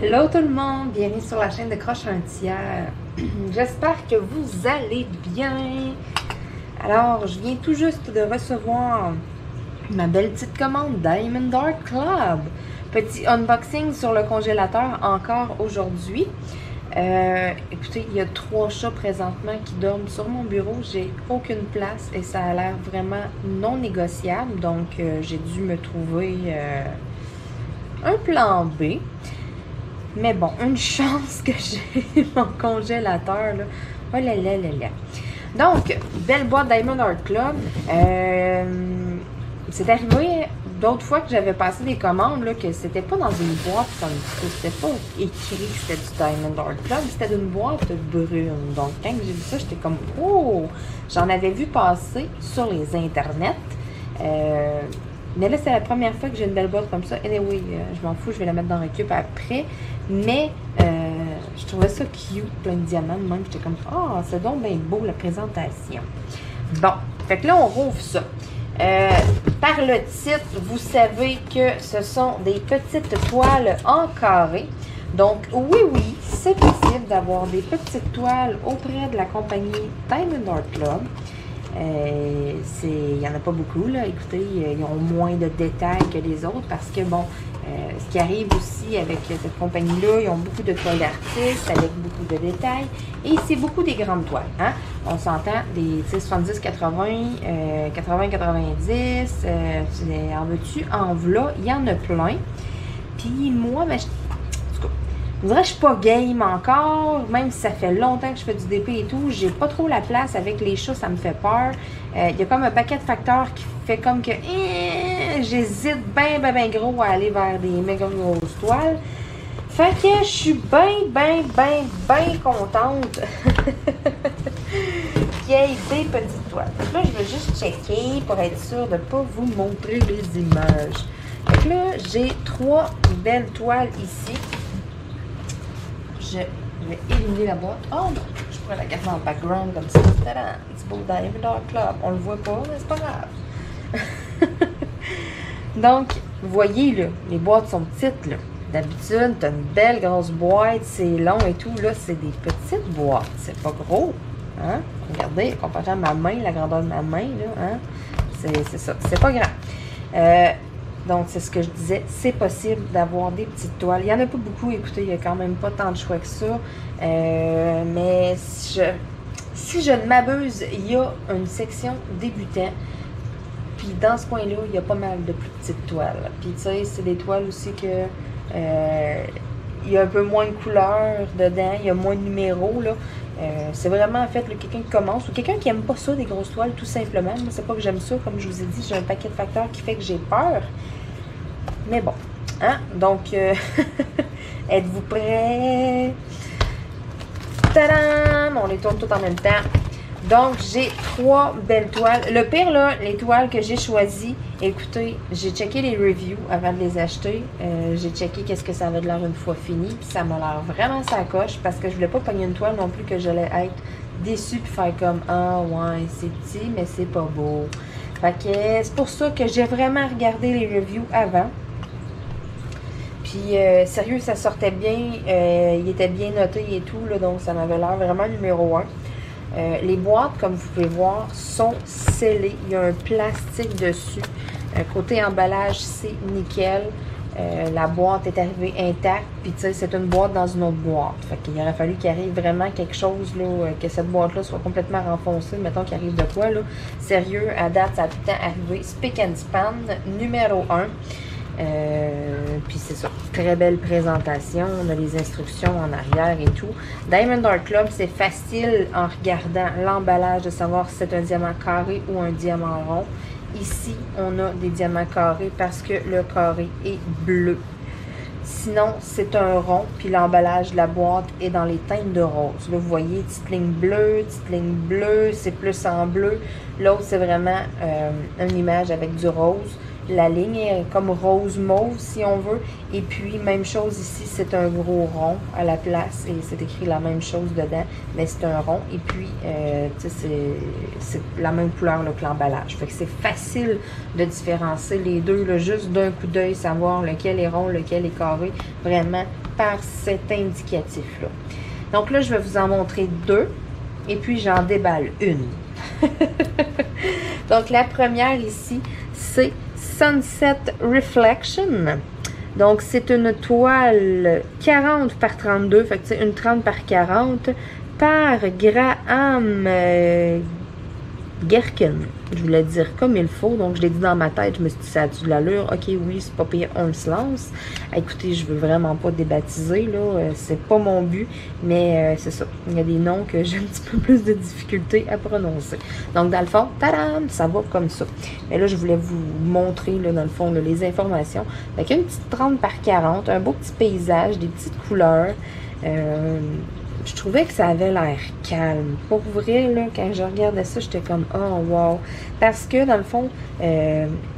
Hello tout le monde, bienvenue sur la chaîne de Croche un tiers. J'espère que vous allez bien. Alors, je viens tout juste de recevoir ma belle petite commande Diamond Art Club. Petit unboxing sur le congélateur encore aujourd'hui. Écoutez, il y a 3 chats présentement qui dorment sur mon bureau. J'ai aucune place et ça a l'air vraiment non négociable. Donc, j'ai dû me trouver un plan B. Mais bon, une chance que j'ai mon congélateur, là. Oh là là là là. Donc, belle boîte Diamond Art Club. C'est arrivé d'autres fois que j'avais passé des commandes, là, que c'était pas dans une boîte comme ça. C'était pas écrit que c'était du Diamond Art Club, c'était d'une boîte brune. Donc, quand j'ai vu ça, j'étais comme, oh! J'en avais vu passer sur les internets. Mais là, c'est la première fois que j'ai une belle boîte comme ça. Anyway, je m'en fous, je vais la mettre dans Récup après. Mais je trouvais ça cute, plein de diamants. Même, j'étais comme, ah, c'est donc bien beau la présentation. Bon, fait que là, on rouvre ça. Par le titre, vous savez que ce sont des petites toiles en carré. Donc, oui, c'est possible d'avoir des petites toiles auprès de la compagnie Diamond Art Club. Il n'y en a pas beaucoup, là. Écoutez, ils ont moins de détails que les autres parce que, bon, ce qui arrive aussi avec cette compagnie-là, ils ont beaucoup de toiles d'artistes avec beaucoup de détails et c'est beaucoup des grandes toiles, hein. On s'entend des 70, 80, 80, 90, en veux-tu, en v'là, il y en a plein. Puis moi, ben, je dirais que je suis pas game encore, même si ça fait longtemps que je fais du DP et tout, j'ai pas trop la place avec les chats, ça me fait peur. Il y a comme un paquet de facteurs qui fait comme que j'hésite ben gros à aller vers des méga grosses toiles. Fait que je suis ben contente qu'il y ait des petites toiles. Là, je vais juste checker pour être sûre de ne pas vous montrer les images. Fait que là, j'ai 3 belles toiles ici. Je vais éliminer la boîte. Oh non, je pourrais la garder en background comme ça. Tadam! It's beau Diamond Art Club. On le voit pas, mais c'est pas grave. Donc, vous voyez, là, les boîtes sont petites, là. D'habitude, tu as une belle grosse boîte, c'est long et tout. Là, c'est des petites boîtes. C'est pas gros. Hein? Regardez, comparé à ma main, la grandeur de ma main, là, hein? C'est ça. C'est pas grand. Donc, c'est ce que je disais, c'est possible d'avoir des petites toiles. Il n'y en a pas beaucoup, écoutez, il n'y a quand même pas tant de choix que ça. Mais si je ne m'abuse, il y a une section débutant. Puis dans ce coin-là, il y a pas mal de plus petites toiles. Puis tu sais, c'est des toiles aussi que il y a un peu moins de couleurs dedans, il y a moins de numéros, là. C'est vraiment en fait quelqu'un qui commence ou quelqu'un qui aime pas ça, des grosses toiles, tout simplement. Moi, c'est pas que j'aime ça, comme je vous ai dit, j'ai un paquet de facteurs qui fait que j'ai peur. Mais bon, hein? Donc, êtes-vous prêts? Tadam! On les tourne toutes en même temps. Donc, j'ai 3 belles toiles. Le pire, là, les toiles que j'ai choisies, écoutez, j'ai checké les reviews avant de les acheter. J'ai checké qu'est-ce que ça avait de l'air une fois fini. Puis ça m'a l'air vraiment sacoche parce que je voulais pas pogner une toile non plus que j'allais être déçue puis faire comme « Ah ouais, c'est petit, mais c'est pas beau. » Fait que c'est pour ça que j'ai vraiment regardé les reviews avant. Puis, sérieux, ça sortait bien. Il était bien noté et tout, là, donc ça m'avait l'air vraiment numéro 1. Les boîtes, comme vous pouvez voir, sont scellées. Il y a un plastique dessus. Côté emballage, c'est nickel. La boîte est arrivée intacte. Puis, tu sais, c'est une boîte dans une autre boîte. Fait qu'il aurait fallu qu'il arrive vraiment quelque chose, là, que cette boîte-là soit complètement renfoncée. Mettons qu'il arrive de quoi, là. Sérieux, à date, ça a tout le temps arrivé. Spick and Span, numéro 1. Puis c'est ça, très belle présentation, on a les instructions en arrière et tout. Diamond Art Club, c'est facile en regardant l'emballage de savoir si c'est un diamant carré ou un diamant rond. Ici, on a des diamants carrés parce que le carré est bleu. Sinon, c'est un rond, puis l'emballage de la boîte est dans les teintes de rose. Là, vous voyez, petite ligne bleue, c'est plus en bleu. L'autre, c'est vraiment une image avec du rose. La ligne est comme rose mauve, si on veut. Et puis, même chose ici, c'est un gros rond à la place. Et c'est écrit la même chose dedans, mais c'est un rond. Et puis, tu sais, c'est la même couleur là, que l'emballage. Fait que c'est facile de différencier les deux, là, juste d'un coup d'œil, savoir lequel est rond, lequel est carré. Vraiment par cet indicatif-là. Donc là, je vais vous en montrer deux. Et puis, j'en déballe une. Donc, la première ici, c'est Sunset Reflection. Donc, c'est une toile 40 par 32. Fait que c'est une 30 par 40 par Graham Gerken. Je voulais dire comme il faut, donc je l'ai dit dans ma tête, je me suis dit ça a-tu de l'allure? Ok, oui, c'est pas pire, on se lance. Écoutez, je veux vraiment pas débaptiser, là, c'est pas mon but, mais c'est ça. Il y a des noms que j'ai un petit peu plus de difficulté à prononcer. Donc, dans le fond, tadam, ça va comme ça. Mais là, je voulais vous montrer, là, dans le fond, là, les informations. Avec une petite 30 par 40, un beau petit paysage, des petites couleurs. Je trouvais que ça avait l'air calme. Pour vrai, là, quand je regardais ça, j'étais comme « Oh, wow! » Parce que, dans le fond,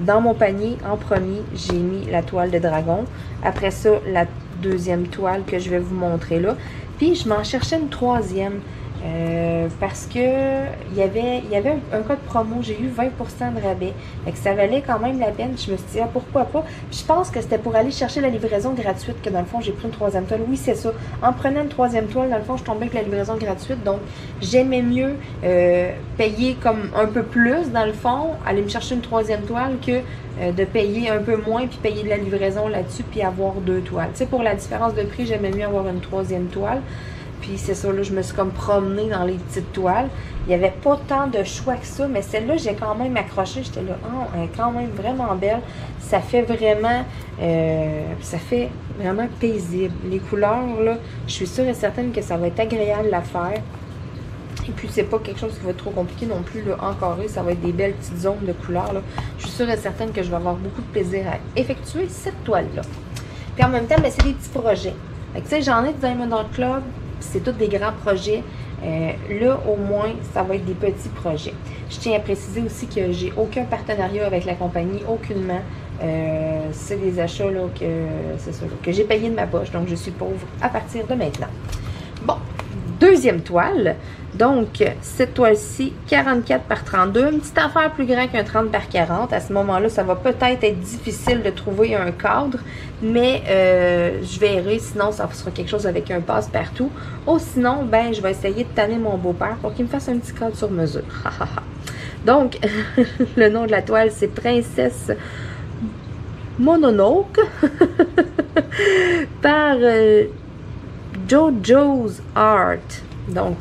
dans mon panier, en premier, j'ai mis la toile de dragon. Après ça, la deuxième toile que je vais vous montrer là. Puis, je m'en cherchais une troisième. Parce que il y avait un code promo, j'ai eu 20% de rabais. Fait que ça valait quand même la peine. Je me suis dit, ah, pourquoi pas? Puis je pense que c'était pour aller chercher la livraison gratuite que dans le fond, j'ai pris une troisième toile. Oui, c'est ça. En prenant une troisième toile, dans le fond, je tombais avec la livraison gratuite. Donc, j'aimais mieux payer comme un peu plus, dans le fond, aller me chercher une troisième toile que de payer un peu moins, puis payer de la livraison là-dessus, puis avoir deux toiles. Tu sais, pour la différence de prix, j'aimais mieux avoir une troisième toile. Puis c'est ça, là, je me suis comme promenée dans les petites toiles. Il n'y avait pas tant de choix que ça, mais celle-là, j'ai quand même accroché. J'étais là, oh, elle est quand même vraiment belle. Ça fait vraiment paisible. Les couleurs, là, je suis sûre et certaine que ça va être agréable à faire. Et puis, c'est pas quelque chose qui va être trop compliqué non plus, là, encoré. Ça va être des belles petites zones de couleurs, là. Je suis sûre et certaine que je vais avoir beaucoup de plaisir à effectuer cette toile-là. Puis en même temps, ben, c'est des petits projets. Fait que, tu sais, j'en ai du Diamond Art Club. C'est tous des grands projets. Là, au moins, ça va être des petits projets. Je tiens à préciser aussi que j'ai aucun partenariat avec la compagnie, aucunement. C'est des achats là, que j'ai payé de ma poche, donc je suis pauvre à partir de maintenant. Bon, deuxième toile. Donc, cette toile-ci, 44 par 32, une petite affaire plus grande qu'un 30 par 40. À ce moment-là, ça va peut-être être difficile de trouver un cadre, mais je verrai, sinon ça sera quelque chose avec un passe-partout. Ou sinon, ben, je vais essayer de tanner mon beau-père pour qu'il me fasse un petit cadre sur mesure. Donc, le nom de la toile, c'est Princesse Mononoke par JoJo's Art. Donc,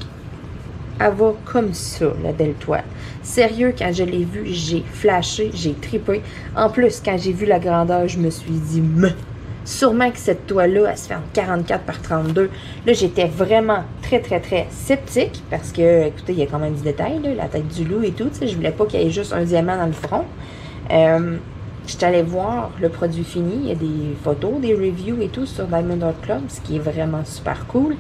elle va comme ça, la belle toile. Sérieux, quand je l'ai vue, j'ai flashé, j'ai trippé. En plus, quand j'ai vu la grandeur, je me suis dit, sûrement que cette toile-là, elle se fait en 44 par 32. Là, j'étais vraiment très, très, très sceptique parce que, écoutez, il y a quand même du détail, là, la tête du loup et tout. Tu sais, je voulais pas qu'il y ait juste un diamant dans le front. Je suis allée voir le produit fini. Il y a des photos, des reviews et tout sur Diamond Art Club, ce qui est vraiment super cool.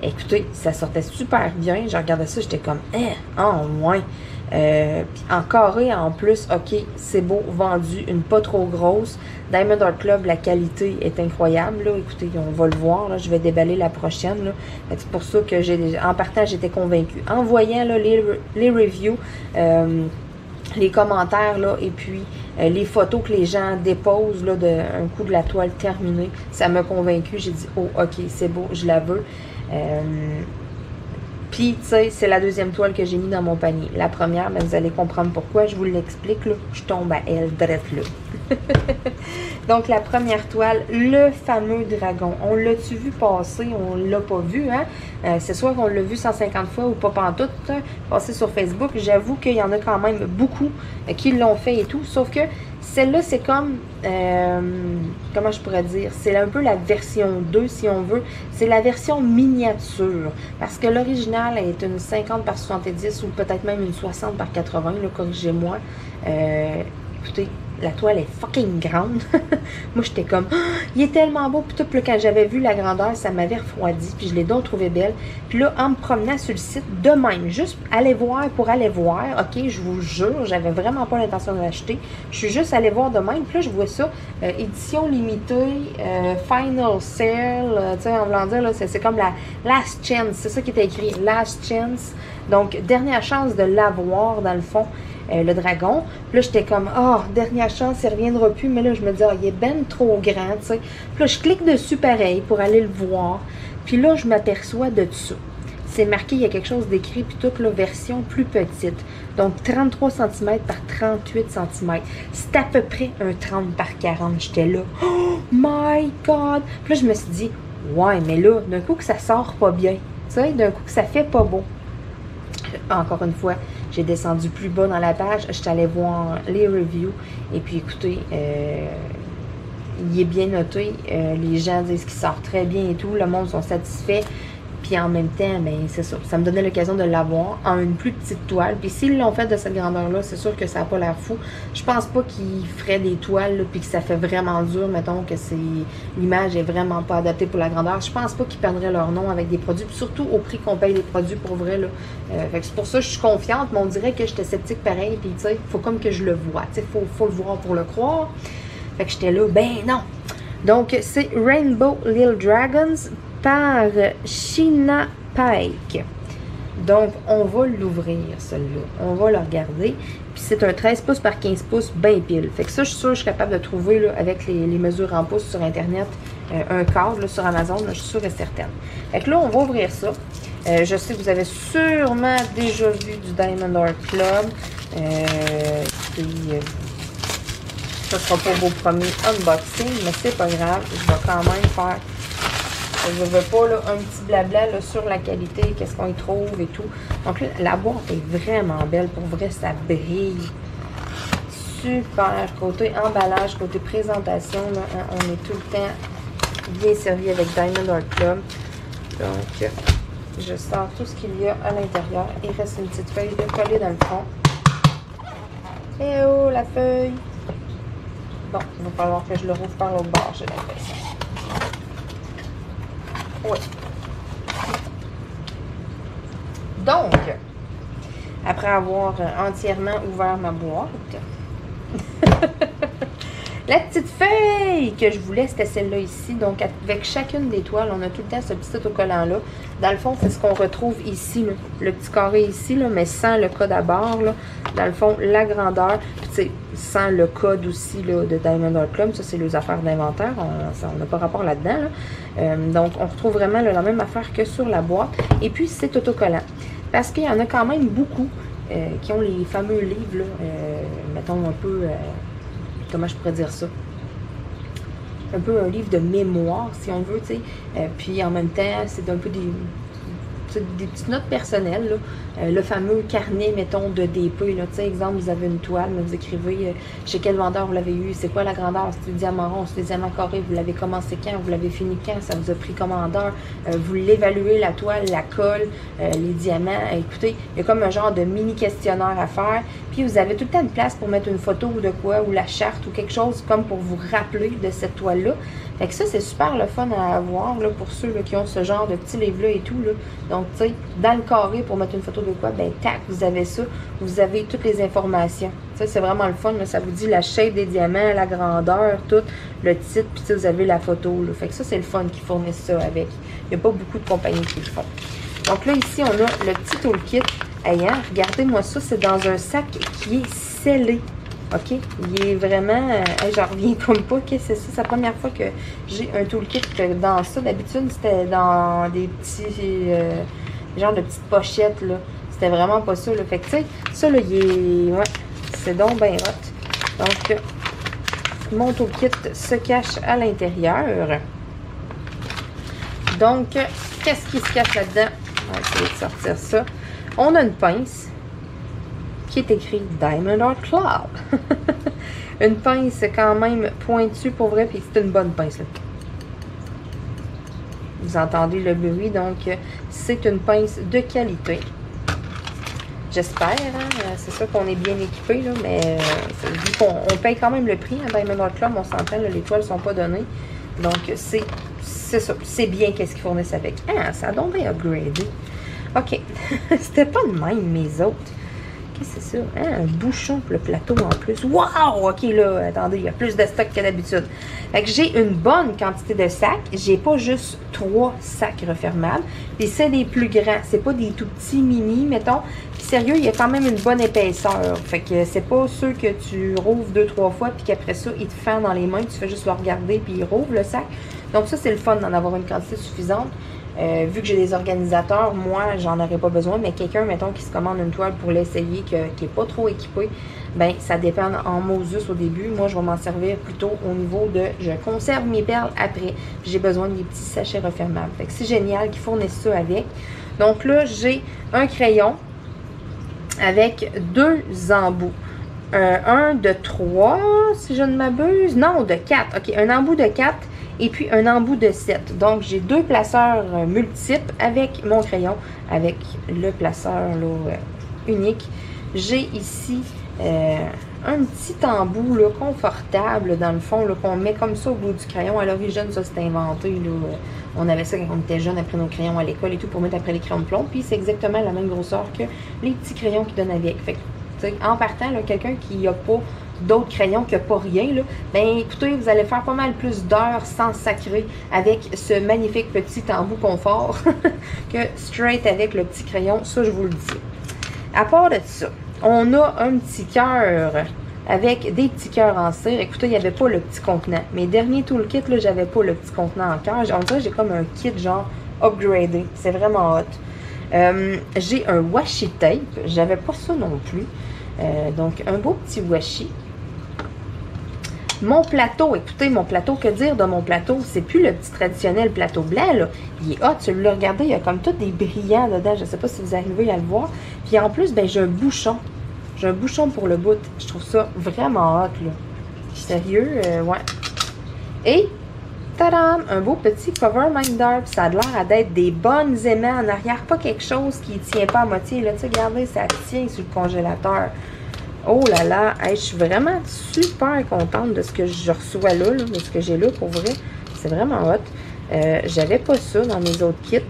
Écoutez, ça sortait super bien. Je regardais ça, j'étais comme, en moins. Puis en carré, en plus, ok, c'est beau, vendu, une pas trop grosse. Diamond Art Club, la qualité est incroyable. Là. Écoutez, on va le voir. Là, je vais déballer la prochaine. Là. C'est pour ça que en partant, j'étais convaincue. En voyant là, les reviews, les commentaires, là, et puis les photos que les gens déposent là, d'un coup de la toile terminée, ça m'a convaincue. J'ai dit, oh, ok, c'est beau, je la veux. Puis, tu sais, c'est la deuxième toile que j'ai mis dans mon panier. La première, mais vous allez comprendre pourquoi. Je vous l'explique, là. Je tombe à elle, drette là. Donc, la première toile, le fameux dragon. On l'a-tu vu passer? On l'a pas vu, hein? C'est soit qu'on l'a vu 150 fois ou pas pantoute, hein, passer sur Facebook. J'avoue qu'il y en a quand même beaucoup qui l'ont fait et tout. Sauf que celle-là, c'est comme, comment je pourrais dire? C'est un peu la version 2, si on veut. C'est la version miniature. Parce que l'original est une 50 par 70 ou peut-être même une 60 par 80, là, corrigez-moi. Écoutez, la toile est fucking grande. Moi, j'étais comme, oh, il est tellement beau. Puis tout, là, quand j'avais vu la grandeur, ça m'avait refroidi. Puis je l'ai donc trouvé belle. Puis là, en me promenant sur le site, de même, juste aller voir pour aller voir. OK, je vous jure, j'avais vraiment pas l'intention de l'acheter. Je suis juste allée voir de même. Puis là, je vois ça, édition limitée, final sale. Tu sais, en voulant dire, là, c'est comme la last chance. C'est ça qui était écrit, last chance. Donc, dernière chance de l'avoir, dans le fond. le dragon. Puis là, j'étais comme, ah, dernière chance, il ne reviendra plus. Mais là, je me dis, ah, il est ben trop grand, tu sais. Puis là, je clique dessus pareil pour aller le voir. Puis là, je m'aperçois de ça. C'est marqué, il y a quelque chose d'écrit, puis toute la version plus petite. Donc, 33 cm par 38 cm. C'est à peu près un 30 par 40. J'étais là, oh my God! Puis là, je me suis dit, ouais, mais là, d'un coup que ça sort pas bien. Tu sais, d'un coup que ça fait pas beau. Encore une fois, j'ai descendu plus bas dans la page. Je suis allée voir les reviews. Et puis, écoutez, il est bien noté. Les gens disent qu'il sort très bien et tout. Le monde sont satisfaits. Puis en même temps, ben c'est ça. Ça me donnait l'occasion de l'avoir en une plus petite toile. Puis s'ils l'ont fait de cette grandeur-là, c'est sûr que ça n'a pas l'air fou. Je pense pas qu'ils feraient des toiles, là, puis que ça fait vraiment dur, mettons que l'image est vraiment pas adaptée pour la grandeur. Je pense pas qu'ils perdraient leur nom avec des produits, puis surtout au prix qu'on paye les produits pour vrai, là. Fait que c'est pour ça que je suis confiante, mais on dirait que j'étais sceptique pareil. Puis tu sais, faut comme que je le vois. Tu sais, faut le voir pour le croire. Fait que j'étais là, ben non. Donc c'est Rainbow Little Dragons par Sheena Pike. Donc, on va l'ouvrir, celui-là. On va le regarder. Puis, c'est un 13 pouces par 15 pouces, bien pile. Fait que ça, je suis sûre que je suis capable de trouver, là, avec les mesures en pouces sur Internet, un cadre, là, sur Amazon. Là, je suis sûre et certaine. Fait que là, on va ouvrir ça. Je sais que vous avez sûrement déjà vu du Diamond Art Club. Ça sera pas vos premiers unboxings, mais c'est pas grave. Je vais quand même faire... Je veux pas là, un petit blabla là, sur la qualité, qu'est-ce qu'on y trouve et tout. Donc là, la boîte est vraiment belle. Pour vrai, ça brille. Super. Côté emballage, côté présentation, là, hein, on est tout le temps bien servi avec Diamond Art Club. Donc, je sors tout ce qu'il y a à l'intérieur. Il reste une petite feuille de coller dans le fond. Et oh, la feuille! Bon, il va falloir que je le rouvre par l'autre bord, j'ai l'impression. Oui. Donc, après avoir entièrement ouvert ma boîte, la petite feuille que je voulais, c'était celle-là ici. Donc, avec chacune des toiles, on a tout le temps ce petit autocollant-là. Dans le fond, c'est ce qu'on retrouve ici, là. Le petit carré ici, là, mais sans le code à barre, là. Dans le fond, la grandeur, puis tu sais, sans le code aussi là, de Diamond Art Club. Ça, c'est les affaires d'inventaire. On n'a pas rapport là-dedans. Là. Donc, on retrouve vraiment là, la même affaire que sur la boîte. Et puis, c'est autocollant. Parce qu'il y en a quand même beaucoup qui ont les fameux livres, là, mettons un peu... comment je pourrais dire ça? Un peu un livre de mémoire, si on veut, tu sais. Puis en même temps, c'est un peu des petites notes personnelles, là. Le fameux carnet, mettons, de DP, là. Tu sais, exemple, vous avez une toile, mais vous écrivez chez quel vendeur vous l'avez eu, c'est quoi la grandeur, c'est des diamants ronds, c'est des diamants carrés, vous l'avez commencé quand, vous l'avez fini quand, ça vous a pris commandeur, vous l'évaluez, la toile, la colle, les diamants. Écoutez, il y a comme un genre de mini questionnaire à faire, puis vous avez tout le temps une place pour mettre une photo ou de quoi, ou la charte, ou quelque chose comme pour vous rappeler de cette toile-là. Fait que ça, c'est super le fun à avoir, là, pour ceux là, qui ont ce genre de petits livres-là et tout, là. Donc, tu sais, dans le carré, pour mettre une photo de quoi, ben, tac, vous avez ça. Vous avez toutes les informations. Ça, c'est vraiment le fun, là. Ça vous dit la shape des diamants, la grandeur, tout, le titre, puis vous avez la photo, là. Fait que ça, c'est le fun qu'ils fournissent ça avec. Il n'y a pas beaucoup de compagnies qui le font. Donc là, ici, on a le petit toolkit. Ayant, regardez-moi ça, c'est dans un sac qui est scellé. OK? Il est vraiment... j'en reviens comme pas. Qu'est-ce que c'est ça? C'est la première fois que j'ai un toolkit dans ça. D'habitude, c'était dans des petits... genre de petites pochettes, là. C'était vraiment pas ça, là. Fait que, tu sais, ça, là, il est... Ouais, c'est donc bien hot. Donc, mon toolkit se cache à l'intérieur. Donc, qu'est-ce qui se cache là-dedans? On va essayer de sortir ça. On a une pince qui est écrit Diamond Art Club. Une pince quand même pointue pour vrai, puis c'est une bonne pince, là. Vous entendez le bruit, donc c'est une pince de qualité. J'espère, hein? C'est sûr qu'on est bien équipé, là, mais vu qu'on paye quand même le prix, hein, Diamond Art Club, on s'entend, les toiles ne sont pas données. Donc c'est ça, c'est bien qu'est-ce qu'ils fournissent avec. Ah, ça a donc bien upgradé. OK. C'était pas de même, mes autres. Qu'est-ce que c'est ça? Hein, un bouchon pour le plateau en plus. Wow! OK, là, attendez, il y a plus de stock que d'habitude. Fait que j'ai une bonne quantité de sacs. J'ai pas juste 3 sacs refermables. Puis c'est des plus grands. C'est pas des tout petits mini, mettons. Puis sérieux, il y a quand même une bonne épaisseur. Fait que c'est pas ceux que tu rouvres 2-3 fois, puis qu'après ça, il te fend dans les mains, tu fais juste le regarder, puis il rouvre le sac. Donc ça, c'est le fun d'en avoir une quantité suffisante. Vu que j'ai des organisateurs, moi, j'en aurais pas besoin, mais quelqu'un, mettons, qui se commande une toile pour l'essayer, qui n'est pas trop équipé, ben ça dépend en Moses au début. Moi, je vais m'en servir plutôt au niveau de je conserve mes perles après. J'ai besoin des petits sachets refermables. Fait que c'est génial qu'ils fournissent ça avec. Donc là, j'ai un crayon avec 2 embouts. Un de 3, si je ne m'abuse. Non, de 4. OK, un embout de 4 et puis un embout de 7. Donc, j'ai 2 placeurs multiples avec mon crayon, avec le placeur là, unique. J'ai ici un petit embout là, confortable, dans le fond, qu'on met comme ça au bout du crayon. À l'origine, ça, c'était inventé. Là, on avait ça quand on était jeune, après nos crayons à l'école et tout, pour mettre après les crayons de plomb. Puis, c'est exactement la même grosseur que les petits crayons qui donnent avec. Fait que, en partant, quelqu'un qui n'a pas d'autres crayons, qui n'a pas rien, là, ben écoutez, vous allez faire pas mal plus d'heures sans sacrer avec ce magnifique petit embout confort que straight avec le petit crayon, ça je vous le dis. À part de ça, on a un petit cœur avec des petits cœurs en cire. Écoutez, il n'y avait pas le petit contenant. Mes derniers toolkits, là, j'avais pas le petit contenant en cœur. On dirait que j'ai comme un kit genre upgradé. C'est vraiment hot. J'ai un washi tape. J'avais pas ça non plus. Donc, un beau petit washi. Mon plateau, écoutez, mon plateau, que dire de mon plateau? C'est plus le petit traditionnel plateau blanc, là. Il est hot, celui-là, regardez, il y a comme tout des brillants dedans. Je ne sais pas si vous arrivez à le voir. Puis en plus, ben j'ai un bouchon. J'ai un bouchon pour le bout. Je trouve ça vraiment hot, là. Sérieux, ouais. Et, tadam! Un beau petit cover minder. Puis ça a l'air d'être des bonnes aimants en arrière. Pas quelque chose qui ne tient pas à moitié. Là, tu sais, regardez, ça tient sur le congélateur. Oh là là, hey, je suis vraiment super contente de ce que je reçois là, de ce que j'ai là, pour vrai. C'est vraiment hot. J'avais pas ça dans mes autres kits.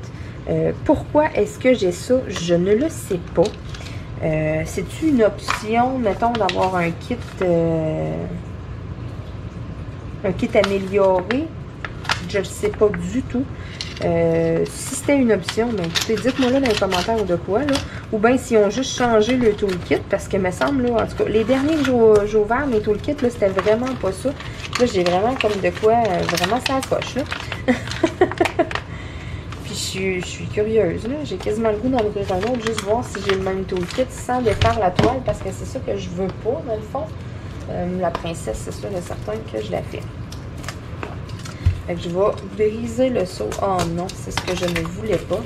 Pourquoi est-ce que j'ai ça? Je ne le sais pas. C'est-tu une option, mettons, d'avoir un kit amélioré? Je ne sais pas du tout. Si c'était une option, ben écoutez, dites-moi là dans les commentaires ou de quoi, là. Ou bien s'ils ont juste changé le toolkit, parce que me semble, là, en tout cas, les derniers que j'ai ouverts, mes toolkits, là, c'était vraiment pas ça. Là, j'ai vraiment comme de quoi, vraiment ça coche, là. Puis je suis curieuse, là. J'ai quasiment le goût d'en ouvrir un autre, juste voir si j'ai le même toolkit sans défaire la toile, parce que c'est ça que je veux pas, dans le fond. La princesse, c'est sûr et certain que je la fais. Fait que je vais briser le seau. Oh non, c'est ce que je ne voulais pas.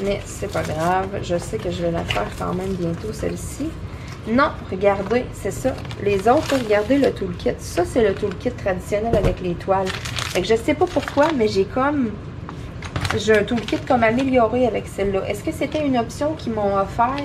Mais c'est pas grave. Je sais que je vais la faire quand même bientôt, celle-ci. Non, regardez, c'est ça. Les autres, regardez le toolkit. Ça, c'est le toolkit traditionnel avec les toiles. Fait que je sais pas pourquoi, mais j'ai un toolkit comme amélioré avec celle-là. Est-ce que c'était une option qu'ils m'ont offert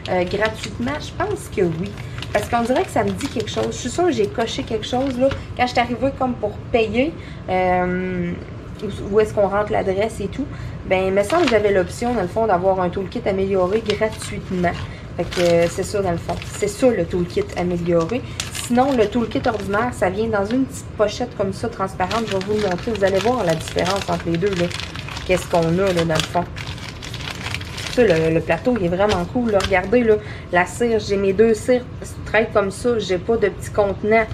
gratuitement? Je pense que oui. Parce qu'on dirait que ça me dit quelque chose. Je suis sûre que j'ai coché quelque chose, là. Quand je suis arrivée comme pour payer, où est-ce qu'on rentre l'adresse et tout, ben il me semble que j'avais l'option, dans le fond, d'avoir un toolkit amélioré gratuitement. Fait que c'est ça, dans le fond. C'est ça, le toolkit amélioré. Sinon, le toolkit ordinaire, ça vient dans une petite pochette comme ça, transparente. Je vais vous le montrer. Vous allez voir la différence entre les deux, là. Qu'est-ce qu'on a, là, dans le fond. Ça, le plateau, il est vraiment cool, là. Regardez, là, la cire. J'ai mes 2 cires straight comme ça. J'ai pas de petit contenant.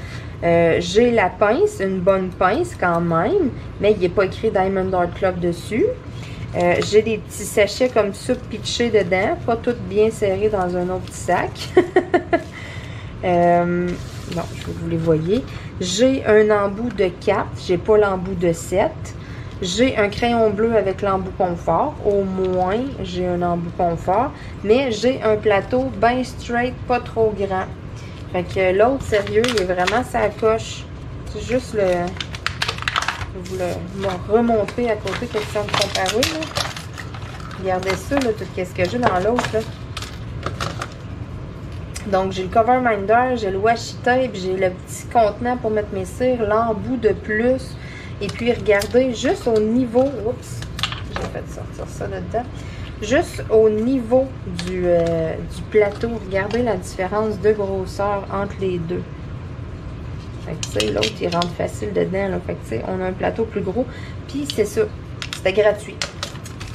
J'ai la pince, une bonne pince quand même, mais il n'est pas écrit Diamond Art Club dessus. J'ai des petits sachets comme ça pitchés dedans, pas tout bien serrés dans un autre petit sac. Bon, vous les voyez. J'ai un embout de 4, j'ai pas l'embout de 7. J'ai un crayon bleu avec l'embout confort. Au moins, j'ai un embout confort. Mais j'ai un plateau bien straight, pas trop grand. Fait que l'autre, sérieux, il est vraiment sa coche. C'est juste le... Je vais vous le remontrer à côté, question de comparer, là. Regardez ça, là, tout ce que j'ai dans l'autre, là. Donc, j'ai le cover minder, j'ai le washi tape, j'ai le petit contenant pour mettre mes cires, l'embout de plus. Et puis, regardez, juste au niveau... Oups, j'ai fait sortir ça là-dedans. Juste au niveau du plateau, regardez la différence de grosseur entre les deux. Fait que, tu sais, l'autre, il rentre facile dedans, là. Fait que, tu sais, on a un plateau plus gros. Puis, c'est ça. C'était gratuit.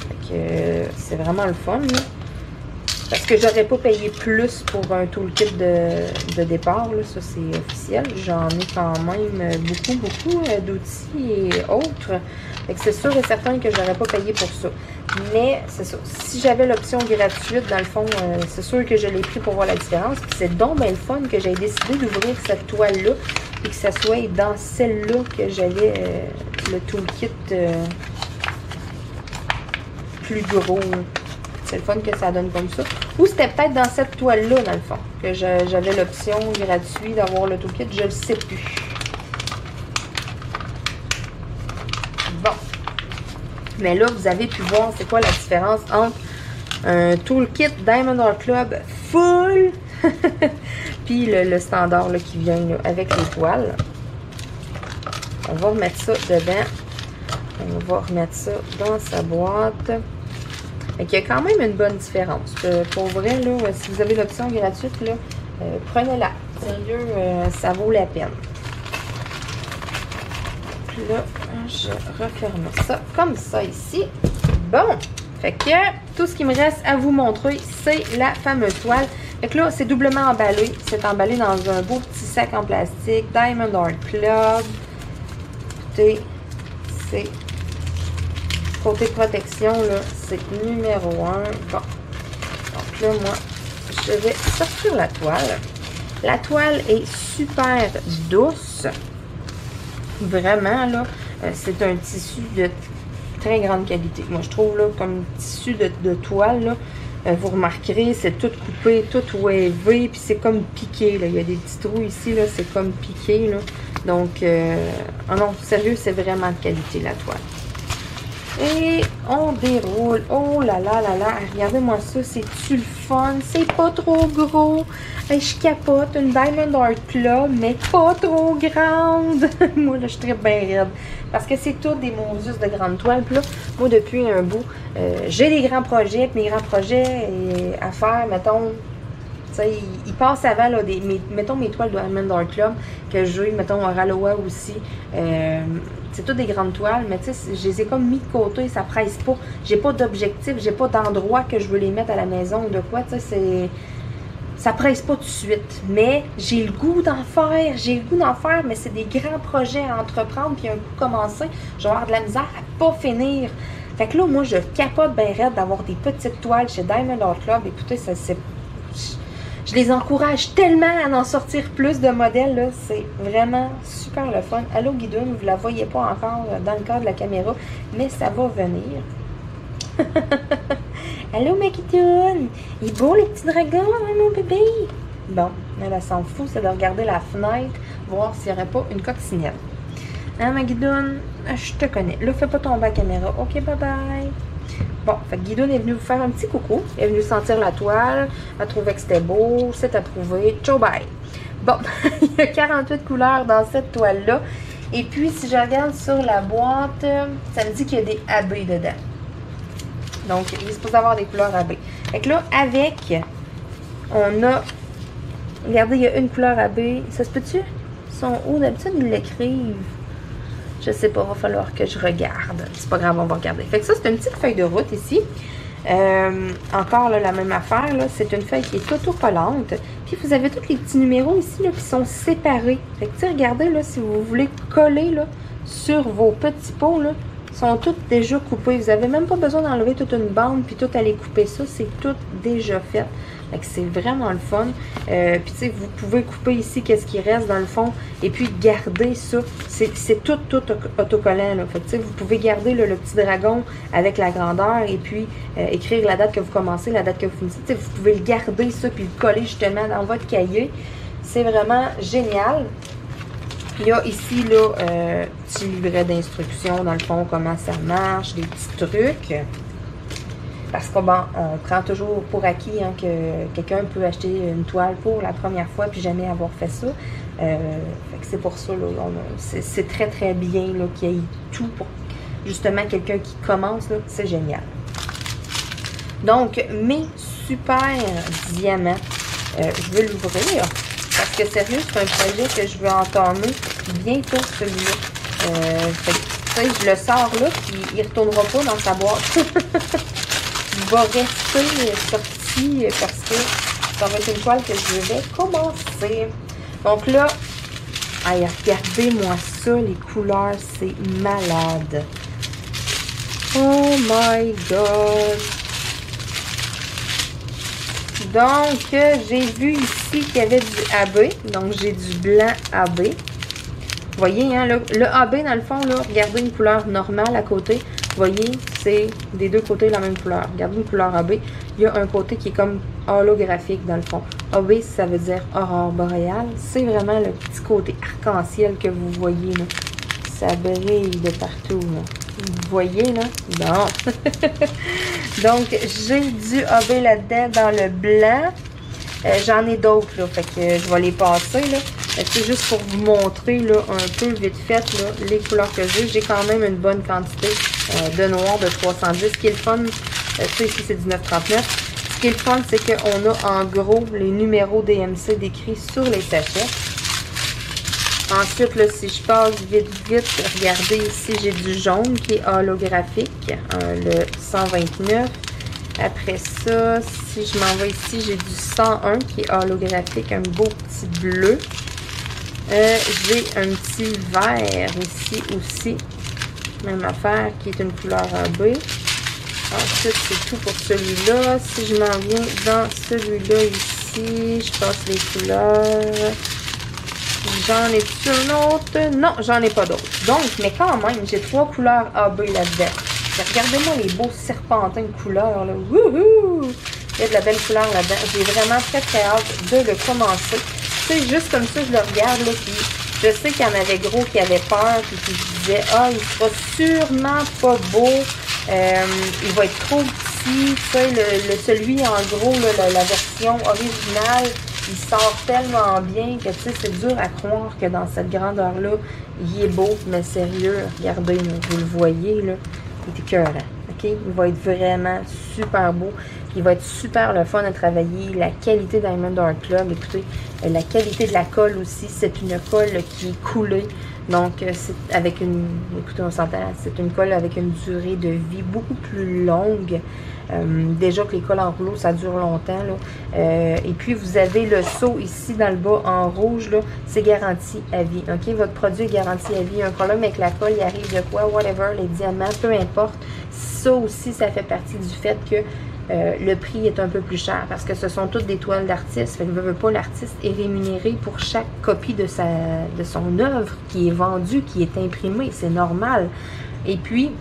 Fait que, c'est vraiment le fun, là. Parce que j'aurais pas payé plus pour un toolkit de départ, là, ça c'est officiel. J'en ai quand même beaucoup d'outils et autres. Fait que c'est sûr et certain que j'aurais pas payé pour ça. Mais c'est ça. Si j'avais l'option gratuite, dans le fond, c'est sûr que je l'ai pris pour voir la différence. Puis c'est donc bien le fun que j'ai décidé d'ouvrir cette toile-là et que ça soit dans celle-là que j'avais le toolkit plus gros. C'est le fun que ça donne comme ça. Ou c'était peut-être dans cette toile-là, dans le fond, que j'avais l'option gratuite d'avoir le toolkit. Je ne le sais plus. Bon. Mais là, vous avez pu voir c'est quoi la différence entre un toolkit Diamond Art Club full puis le standard là, qui vient là, avec les toiles. On va remettre ça dedans. On va remettre ça dans sa boîte. Il y a quand même une bonne différence. Pour vrai, là, si vous avez l'option gratuite, là, prenez-la. Sérieux, ça vaut la peine. Puis là, je referme ça comme ça ici. Bon, fait que tout ce qui me reste à vous montrer, c'est la fameuse toile. Fait que là, c'est doublement emballé. C'est emballé dans un beau petit sac en plastique. Diamond Art Club. Écoutez, c'est... Côté protection, là, c'est numéro 1. Bon. Donc là, moi, je vais sortir la toile. La toile est super douce. Vraiment, là, c'est un tissu de très grande qualité. Moi, je trouve, là, comme tissu de toile, là, vous remarquerez, c'est tout coupé, tout wavé, puis c'est comme piqué, là. Il y a des petits trous ici, là, c'est comme piqué, là. Donc, oh non, sérieux, c'est vraiment de qualité, la toile. Et on déroule. Oh là là là là. Regardez-moi ça. C'est-tu le fun? C'est pas trop gros. Et je capote. Une Diamond Art Club, mais pas trop grande. Moi, là, je tripe bien raide. Parce que c'est tout des Moses de grande toile. Puis là, moi, depuis un bout, j'ai des grands projets. Puis mes grands projets à faire, mettons... Ils passent avant, là, mettons mes toiles de Diamond Art Club, que j'ai, mettons, à Raloa aussi. C'est toutes des grandes toiles, mais tu sais, je les ai comme mis de côté, ça presse pas. J'ai pas d'objectif, j'ai pas d'endroit que je veux les mettre à la maison ou de quoi, tu sais, ça presse pas tout de suite. Mais j'ai le goût d'en faire, mais c'est des grands projets à entreprendre, puis un coup commencé, je vais avoir de la misère à pas finir. Fait que là, moi, je capote bien raide d'avoir des petites toiles chez Diamond Art Club. Écoutez, ça c'est... Je les encourage tellement à en sortir plus de modèles, là. C'est vraiment super le fun. Allô, Guidoune, vous ne la voyez pas encore dans le cadre de la caméra, mais ça va venir. Allô, ma Guidoune! Il est beau, le petit dragon, hein, mon bébé? Bon, elle s'en fout, c'est de regarder la fenêtre, voir s'il n'y aurait pas une coccinelle. Hein, ma Guidoune? Je te connais. Là, fais pas tomber la caméra. OK, bye-bye. Bon, fait que Guidoune est venue vous faire un petit coucou. Elle est venue sentir la toile. Elle trouvait que c'était beau. C'est à trouver. Ciao, bye. Bon, il y a 48 couleurs dans cette toile-là. Et puis, si je regarde sur la boîte, ça me dit qu'il y a des AB dedans. Donc, il est supposé avoir des couleurs AB. Fait que là, avec, on a... Regardez, il y a une couleur AB. Ça se peut-tu? Ils sont où? D'habitude, ils l'écrivent. Je sais pas, il va falloir que je regarde. C'est pas grave, on va regarder. Fait que ça, c'est une petite feuille de route ici. Encore là, la même affaire, là. C'est une feuille qui est autocollante. Puis vous avez tous les petits numéros ici là, qui sont séparés. Fait que regardez, là, si vous voulez coller là, sur vos petits pots, là, sont tous déjà coupés. Vous n'avez même pas besoin d'enlever toute une bande puis tout aller couper ça. C'est tout déjà fait. Fait que c'est vraiment le fun. Puis tu sais, vous pouvez couper ici qu'est-ce qui reste dans le fond et puis garder ça. C'est tout autocollant. Là. Fait que tu sais, vous pouvez garder là, le petit dragon avec la grandeur et puis écrire la date que vous commencez, la date que vous finissez. Tu sais, vous pouvez le garder ça puis le coller justement dans votre cahier. C'est vraiment génial. Il y a ici, là, petit livret d'instructions, dans le fond, comment ça marche, des petits trucs. Parce qu'on on prend toujours pour acquis hein, que quelqu'un peut acheter une toile pour la première fois puis jamais avoir fait ça. C'est pour ça, là, c'est très très bien qu'il y ait tout pour justement quelqu'un qui commence, c'est génial. Donc, mes super diamants, je vais l'ouvrir. Parce que sérieux, c'est un projet que je veux entamer bientôt, celui-là. Je le sors là, puis il ne retournera pas dans sa boîte. Il va rester sorti ici parce que ça va être une toile que je vais commencer. Donc là, allez, regardez-moi ça, les couleurs, c'est malade. Oh my God! Donc, j'ai vu ici qu'il y avait du AB. Donc, j'ai du blanc AB. Vous voyez, hein, le AB, dans le fond, là, regardez une couleur normale à côté. Vous voyez, c'est des deux côtés la même couleur. Regardez une couleur AB. Il y a un côté qui est comme holographique, dans le fond. AB, ça veut dire aurore boréale. C'est vraiment le petit côté arc-en-ciel que vous voyez, là. Ça brille de partout, là. Vous voyez, là? Bon. Donc, j'ai du AB là-dedans dans le blanc. J'en ai d'autres, là. Fait que je vais les passer, là. C'est juste pour vous montrer, là, un peu vite fait, là, les couleurs que j'ai. J'ai quand même une bonne quantité de noir de 310. Ce qui est le fun, ça ici, c'est du 939. Ce qui est le fun, c'est qu'on a en gros les numéros DMC décrits sur les sachets. Ensuite, là, si je passe vite, regardez ici, j'ai du jaune qui est holographique, le 129. Après ça, si je m'en vais ici, j'ai du 101 qui est holographique, un beau petit bleu. J'ai un petit vert ici aussi, même affaire, qui est une couleur AB. Ensuite, c'est tout pour celui-là. Si je m'en viens dans celui-là ici, je passe les couleurs. J'en ai-tu un autre? Non, j'en ai pas d'autres. Donc, mais quand même, j'ai 3 couleurs AB là-dedans. Regardez-moi les beaux serpentins de couleurs, là. Wouhou! Il y a de la belle couleur là-dedans. J'ai vraiment très hâte de le commencer. Tu sais, juste comme ça, je le regarde, là, puis je sais qu'il y en avait gros qui avaient peur, puis qui se disaient « Ah, il sera sûrement pas beau. Il va être trop petit. » Tu sais, celui, en gros, là, la version originale, il sort tellement bien que, tu sais, c'est dur à croire que dans cette grandeur-là, il est beau, mais sérieux, regardez, là, vous le voyez, là, il est écœurant, OK? Il va être vraiment super beau. Il va être super le fun à travailler. La qualité Diamond Art Club, écoutez, la qualité de la colle aussi, c'est une colle qui est coulée. Donc, c'est avec une, écoutez, on s'entend, c'est une colle avec une durée de vie beaucoup plus longue. Déjà que les colles en rouleau, ça dure longtemps, là. Et puis, vous avez le seau ici dans le bas en rouge, là, c'est garanti à vie. OK? Votre produit est garanti à vie. Un problème avec la colle, il arrive de quoi? Whatever, les diamants, peu importe. Ça aussi, ça fait partie du fait que le prix est un peu plus cher parce que ce sont toutes des toiles d'artistes. Fait que ne veut pas, l'artiste est rémunéré pour chaque copie de son œuvre qui est vendue, qui est imprimée. C'est normal. Et puis,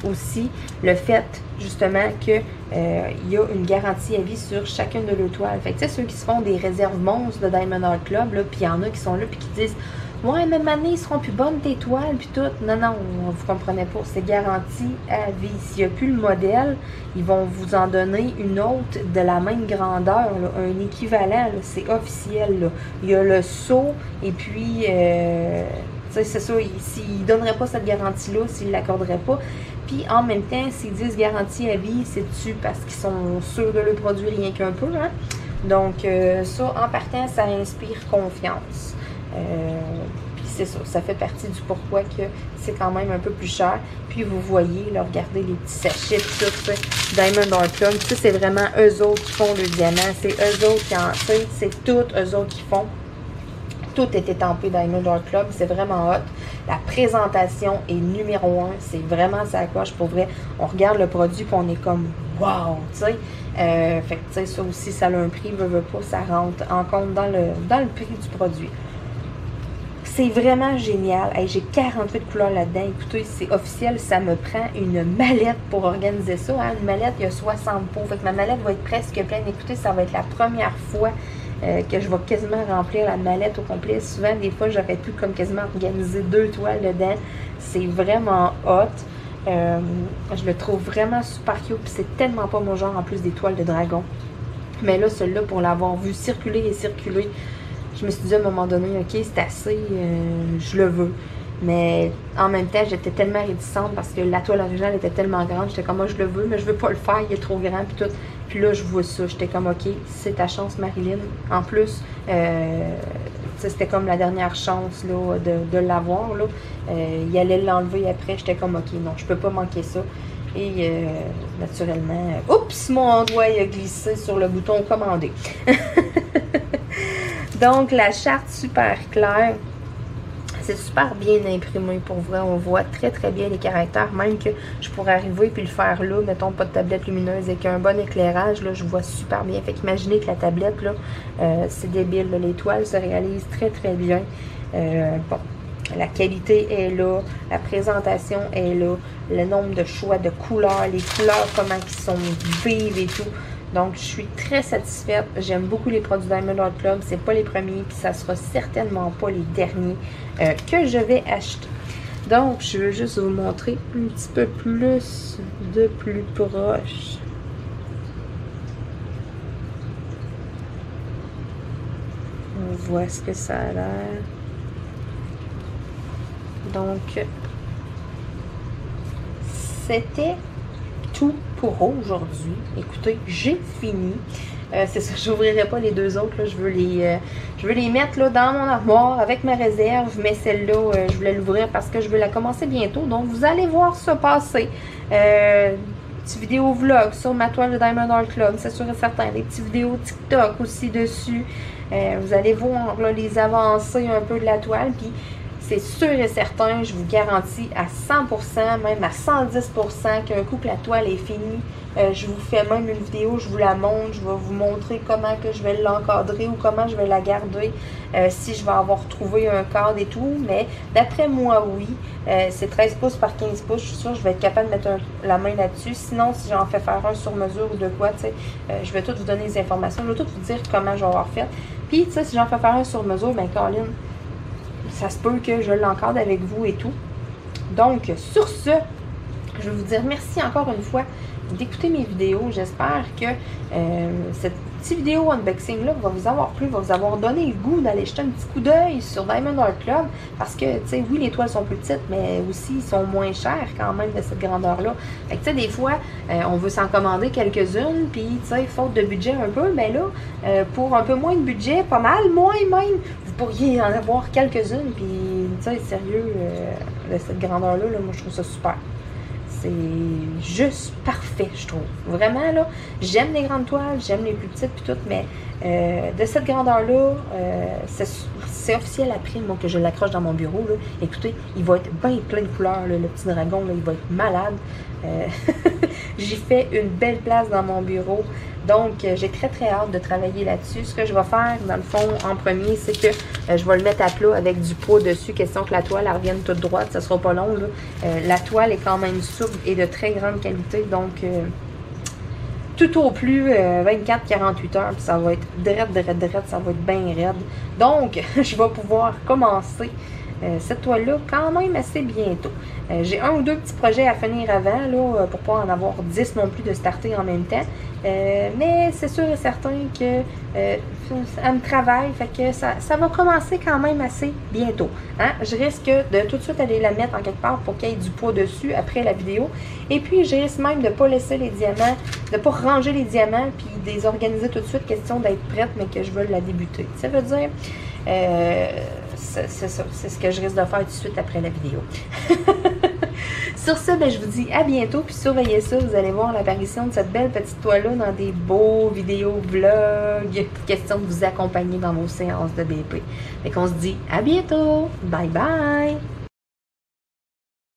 aussi, le fait, justement, que il y a une garantie à vie sur chacune de leurs toiles. Fait que, tu sais, ceux qui se font des réserves monstres de Diamond Art Club, là, puis il y en a qui sont là, puis qui disent « Ouais, même année, ils seront plus bonnes tes toiles, puis tout. » Non, non, vous comprenez pas. C'est garanti à vie. S'il n'y a plus le modèle, ils vont vous en donner une autre de la même grandeur, là, un équivalent, c'est officiel, là. Il y a le seau, et puis... c'est ça, s'ils ne donneraient pas cette garantie-là, s'ils ne l'accorderaient pas. Puis en même temps, s'ils disent garantie à vie, c'est-tu parce qu'ils sont sûrs de le produit rien qu'un peu, hein? Donc, ça, en partant, ça inspire confiance. Puis c'est ça, ça fait partie du pourquoi que c'est quand même un peu plus cher. Puis vous voyez, là, regardez les petits sachets, tout ça, Diamond Art Club. Ça, c'est vraiment eux autres qui font le diamant. C'est eux autres qui en... C'est tous eux autres qui font. Tout est étampé Diamond Art Club, c'est vraiment hot. La présentation est numéro 1, c'est vraiment ça coche pour vrai. On regarde le produit puis on est comme wow, tu sais. Fait que tu sais, ça aussi, ça a un prix, veut pas, ça rentre en compte dans le prix du produit. C'est vraiment génial. Hey, j'ai 48 couleurs là-dedans. Écoutez, c'est officiel, ça me prend une mallette pour organiser ça. Hein? Une mallette, il y a 60 pots. Fait que ma mallette va être presque pleine. Écoutez, ça va être la première fois que je vais quasiment remplir la mallette au complet. Souvent, des fois, j'aurais pu comme quasiment organiser 2 toiles dedans. C'est vraiment hot. Je le trouve vraiment super cute. Puis c'est tellement pas mon genre en plus des toiles de dragon. Mais là, celui-là, pour l'avoir vu circuler et circuler, je me suis dit à un moment donné, ok, c'est assez, je le veux. Mais en même temps, j'étais tellement réticente parce que la toile originale était tellement grande. J'étais comme, moi, je le veux, mais je veux pas le faire, il est trop grand, puis tout. Puis là, je vois ça. J'étais comme, ok, c'est ta chance, Marilyn. En plus, c'était comme la dernière chance là, de l'avoir. Il allait l'enlever après. J'étais comme, ok, non, je peux pas manquer ça. Et naturellement, oups, mon doigt a glissé sur le bouton commander. Donc, la charte super claire. C'est super bien imprimé pour vrai. On voit très très bien les caractères. Même que je pourrais arriver puis le faire là, mettons pas de tablette lumineuse et qu'un bon éclairage, là, je vois super bien. Fait qu'imaginez que la tablette, là, c'est débile. L'étoile se réalise très très bien. Bon. La qualité est là, la présentation est là, le nombre de choix de couleurs, les couleurs, comment ils sont vives et tout. Donc, je suis très satisfaite. J'aime beaucoup les produits Diamond Art Club. C'est pas les premiers, puis ça sera certainement pas les derniers que je vais acheter. Donc, je veux juste vous montrer un petit peu plus de plus proche. On voit ce que ça a l'air. Donc, c'était tout pour aujourd'hui. Écoutez, j'ai fini. C'est ça, je n'ouvrirai pas les deux autres. Là. Je veux les mettre là, dans mon armoire avec ma réserve. Mais celle-là, je voulais l'ouvrir parce que je veux la commencer bientôt. Donc, vous allez voir ça passer. Petite vidéo vlog sur ma toile de Diamond Art Club, c'est sûr et certain. Des petites vidéos TikTok aussi dessus. Vous allez voir là, les avancées un peu de la toile. Puis, c'est sûr et certain, je vous garantis à 100%, même à 110% qu'un coup que la toile est finie, je vous fais même une vidéo, je vous la montre, je vais vous montrer comment que je vais l'encadrer ou comment je vais la garder, si je vais avoir trouvé un cadre et tout, mais d'après moi, oui, c'est 13 pouces par 15 pouces, je suis sûre que je vais être capable de mettre la main là-dessus, sinon si j'en fais faire un sur mesure ou de quoi, tu sais, je vais tout vous donner les informations, je vais tout vous dire comment je vais avoir fait, puis tu sais, si j'en fais faire un sur mesure, ben Colin, ça se peut que je l'encadre avec vous et tout. Donc, sur ce, je vais vous dire merci encore une fois d'écouter mes vidéos. J'espère que cette petite vidéo unboxing-là va vous avoir plu, va vous avoir donné le goût d'aller jeter un petit coup d'œil sur Diamond Art Club. Parce que, tu sais, oui, les toiles sont plus petites, mais aussi, ils sont moins chers quand même de cette grandeur-là. Fait que, tu sais, des fois, on veut s'en commander quelques-unes, puis, tu sais, faute de budget un peu, mais là, pour un peu moins de budget, pas mal, moins même, vous pourriez en avoir quelques-unes, puis, tu sais, sérieux, de cette grandeur-là, là, moi, je trouve ça super. C'est juste parfait, je trouve. Vraiment, là, j'aime les grandes toiles, j'aime les plus petites puis tout, mais de cette grandeur-là, c'est officiel après, moi, que je l'accroche dans mon bureau, là. Écoutez, il va être bien plein de couleurs, là, le petit dragon, là, il va être malade. J'y fais une belle place dans mon bureau. Donc, j'ai très, très hâte de travailler là-dessus. Ce que je vais faire, dans le fond, en premier, c'est que je vais le mettre à plat avec du pot dessus, question que la toile elle revienne toute droite. Ça sera pas long, là. La toile est quand même souple et de très grande qualité. Donc, tout au plus 24-48 heures, puis ça va être drette, ça va être bien raide. Donc, je vais pouvoir commencer cette toile-là quand même assez bientôt. J'ai un ou deux petits projets à finir avant, là, pour pas en avoir 10 non plus de starter en même temps. Mais c'est sûr et certain que elle me travaille, fait que ça va commencer quand même assez bientôt. Hein? Je risque de tout de suite aller la mettre en quelque part pour qu'il y ait du poids dessus après la vidéo. Et puis, je risque même de ne pas laisser les diamants, de ne pas ranger les diamants puis de les organiser tout de suite, question d'être prête, mais que je veux la débuter. Ça veut dire... c'est ça, c'est ce que je risque de faire tout de suite après la vidéo. Sur ce, ben, je vous dis à bientôt, puis surveillez ça, vous allez voir l'apparition de cette belle petite toile-là dans des beaux vidéos vlogs, question de vous accompagner dans vos séances de BP. Fait qu'on se dit à bientôt, bye bye!